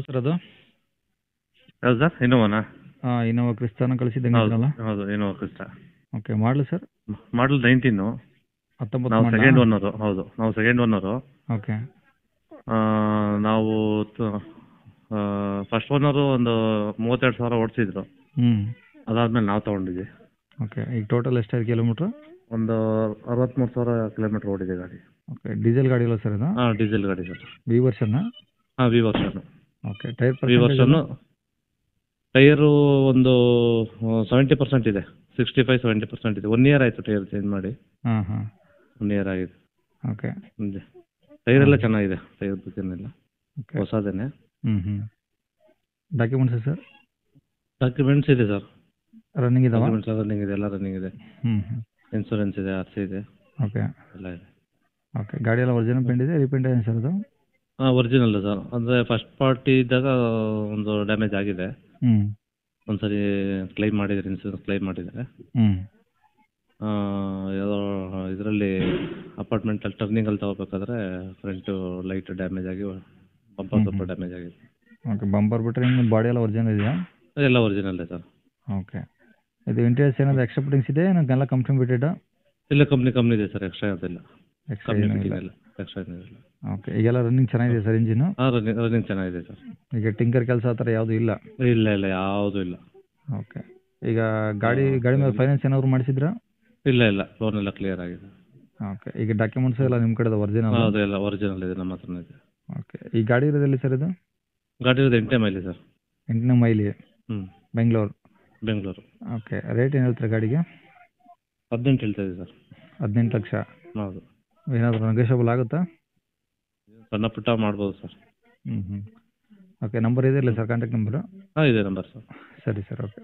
Sir ಅದು ಯಾವ್ದು sir ಇನೋವಾನಾ? Innova ಕ್ರಿಸ್ತಾನ ಹೌದು ಕಳಿಸಿದ್ದಂಗಿದ್ರಲ್ಲ. ಹೌದು ಇನೋವಾ ಕ್ರಿಸ್ಟಾ. ಓಕೆ ಮಾಡಲು ಸರ್ ಮಾಡಲ್ 19. 19 ನಾವು ಮಾಡಲ. Second owner. ಹೌದು ನಾವು ಸೆಕೆಂಡ್ ಓನರು. ಓಕೆ ನಾವು ಫಸ್ಟ್ ಓನರು ಒಂದು 32,000 ಓಡಿಸಿದ್ರು. ಹ್ಞೂ ಅದಾದ್ಮೇಲೆ ನಾವು ತೊಗೊಂಡಿದ್ವಿ. ಓಕೆ ಈಗ ಟೋಟಲ್ ಎಷ್ಟಾಯ್ತು ಕಿಲೋಮೀಟ್ರು? ಒಂದು 63,000 ಕಿಲೋಮೀಟ್ರ್ ಓಡಿದೆ ಗಾಡಿ. ಓಕೆ ಡೀಸೆಲ್ ಗಾಡಿ ಇಲ್ಲ ಸರ್ ಇದು? ಹಾಂ ಡೀಸೆಲ್ ಗಾಡಿ ಸರ್. ವಿ ವರ್ಷನ್ನ? ಹಾಂ ವಿ ವರ್ಷನು. ಓಕೆ ಟೈರ್ ವಿ ವರ್ಷನು. ಟೈರು ಒಂದು 70% ಇದೆ. 65-70% ಇದೆ. 1 ಇಯರ್ ಆಯಿತು ಟೈರ್ ಚೇಂಜ್ ಮಾಡಿ. ಹಾಂ ಹಾಂ 1 ಇಯರ್ ಆಗಿದೆ. ಓಕೆ ಮುಂದೆ ಟೈರೆಲ್ಲ ಚೆನ್ನಾಗಿದೆ. ಟೈರ್ ಬುಕ್ಕಿನೆಲ್ಲ ಓಕೆ ಹೊಸದೇನೆ. ಹ್ಞೂ ಡಾಕ್ಯುಮೆಂಟ್ಸ್ ಸರ್ ಡಾಕ್ಯುಮೆಂಟ್ಸ್ ಇದೆ ಸರ್. ರನ್ನಿಂಗ್ ಇದಾವ? ಡಾಕ್ಯುಮೆಂಟ್ಸ್ ರನ್ನಿಂಗ್ ಇದೆ, ಎಲ್ಲ ರನ್ನಿಂಗ್ ಇದೆ. ಹ್ಞೂ ಇನ್ಸೂರೆನ್ಸ್ ಇದೆ, RC ಇದೆ, ಓಕೆ ಎಲ್ಲ ಇದೆ. ಓಕೆ ಗಾಡಿ ಎಲ್ಲ ಒರಿಜಿನಲ್ ಪೇಂಟ್ ಇದೆ, ರೀಪೇಂಟ್ ಇದೆ ಸರ್ ಅದು? ಹಾಂ ಒರಿಜಿನಲ್ ಸರ್. ಅಂದರೆ ಫಸ್ಟ್ ಪಾರ್ಟಿ ಇದ್ದಾಗ ಒಂದು ಡ್ಯಾಮೇಜ್ ಆಗಿದೆ. ಹ್ಞೂ ಒಂದ್ಸರಿ ಕ್ಲೈಮ್ ಮಾಡಿದ್ದಾರೆ, ಇನ್ಸೂರೆನ್ಸ್ ಕ್ಲೈಮ್ ಮಾಡಿದ್ದಾರೆ. ಹ್ಞೂ ಯಾವುದೋ ಇದರಲ್ಲಿ ಅಪಾರ್ಟ್ಮೆಂಟಲ್ಲಿ ಟರ್ನಿಂಗಲ್ಲಿ ತಗೋಬೇಕಾದ್ರೆ ಫ್ರಂಟು ಲೈಟ್ ಡ್ಯಾಮೇಜ್ ಆಗಿ ಬಂಪರ್ ಸ್ವಲ್ಪ ಡ್ಯಾಮೇಜ್ ಆಗಿದೆ. ಓಕೆ ಬಂಪರ್ ಬಿಟ್ಟರೆ ನಿಮ್ಮ ಬಾಡಿ ಎಲ್ಲ ಒರಿಜಿನಲ್ ಇದೆಯಾ? ಅದೆಲ್ಲ ಒರಿಜಿನಲ್ ಸರ್. ಓಕೆ ಇದು ಇಂಟೀರಿಯರ್ಸ್ ಏನಾದರೂ ಎಕ್ಸ್ಟ್ರಾ ಫಿಟ್ಟಿಂಗ್ಸ್ ಇದೆ ಎಲ್ಲ ಕಂಪ್ನಿ ಬಿಟ್ಟಿದ್ದ? ಇಲ್ಲ ಕಂಪ್ನಿ ಇದೆ ಸರ್. ಎಕ್ಸ್ಟ್ರಾ ಯಾವುದಿಲ್ಲ. ಎಕ್ಸ್ಟ್ರಾ ಕಂಪ್ನಿ ಏನೂ ಇಲ್ಲ. ಬಿಟ್ಟಿಲ್ಲ, ಎಕ್ಸ್ಟ್ರಾ ಏನಿಲ್ಲ. ಓಕೆ ಈಗೆಲ್ಲ ರನ್ನಿಂಗ್ ಚೆನ್ನಾಗಿದೆ ಸರ್ ಇಂಜಿನು? ಹಾಂ ರನ್ನಿಂಗ್ ಚೆನ್ನಾಗಿದೆ ಸರ್. ಈಗ ಟಿಂಕರ್ ಕೆಲಸ ಆ ಥರ ಯಾವುದೂ ಇಲ್ಲ? ಇಲ್ಲ ಯಾವುದೂ ಇಲ್ಲ. ಓಕೆ ಈಗ ಗಾಡಿ ಮೇಲೆ ಫೈನಾನ್ಸ್ ಏನಾದ್ರು ಮಾಡಿಸಿದ್ರಾ? ಇಲ್ಲ ಲೋನ್ ಎಲ್ಲ ಕ್ಲಿಯರ್ ಆಗಿದೆ. ಓಕೆ ಈಗ ಡಾಕ್ಯುಮೆಂಟ್ಸ್ ಎಲ್ಲ ನಿಮ್ಮ ಕಡೆದು ಒರಿಜಿನಲ್? ಹೌದು ಎಲ್ಲ ಒರಿಜಿನಲ್ ಇದೆ, ನಮ್ಮ ಹತ್ರನೇ ಇದೆ. ಓಕೆ ಈ ಗಾಡಿ ಇರೋದಲ್ಲಿ ಸರ್ ಇದು? ಗಾಡಿ ಇರೋದು 8ನೇ ಮೈಲಿ ಸರ್. 8ನೇ ಮೈಲಿ ಬೆಂಗಳೂರು? ಬೆಂಗಳೂರು. ಓಕೆ ರೇಟ್ ಏನು ಹೇಳ್ತಾರೆ ಗಾಡಿಗೆ? 18 ಹೇಳ್ತಾ ಇದೆ ಸರ್. 18 ಲಕ್ಷ? ಹೌದು. ಏನಾದರೂ ನೆಗೋಷಿಯಬಲ್ ಆಗುತ್ತಾ? ಸಣ್ಣ ಪುಟ್ಟ ಮಾಡ್ಬೋದು ಸರ್. ಓಕೆ ನಂಬರ್ ಇದೆಯಲ್ಲ ಸರ್ ಕಾಂಟ್ಯಾಕ್ಟ್ ನಂಬರು? ಹಾಂ ಇದೆ ನಂಬರ್ ಸರ್. ಸರಿ ಸರ್ ಓಕೆ.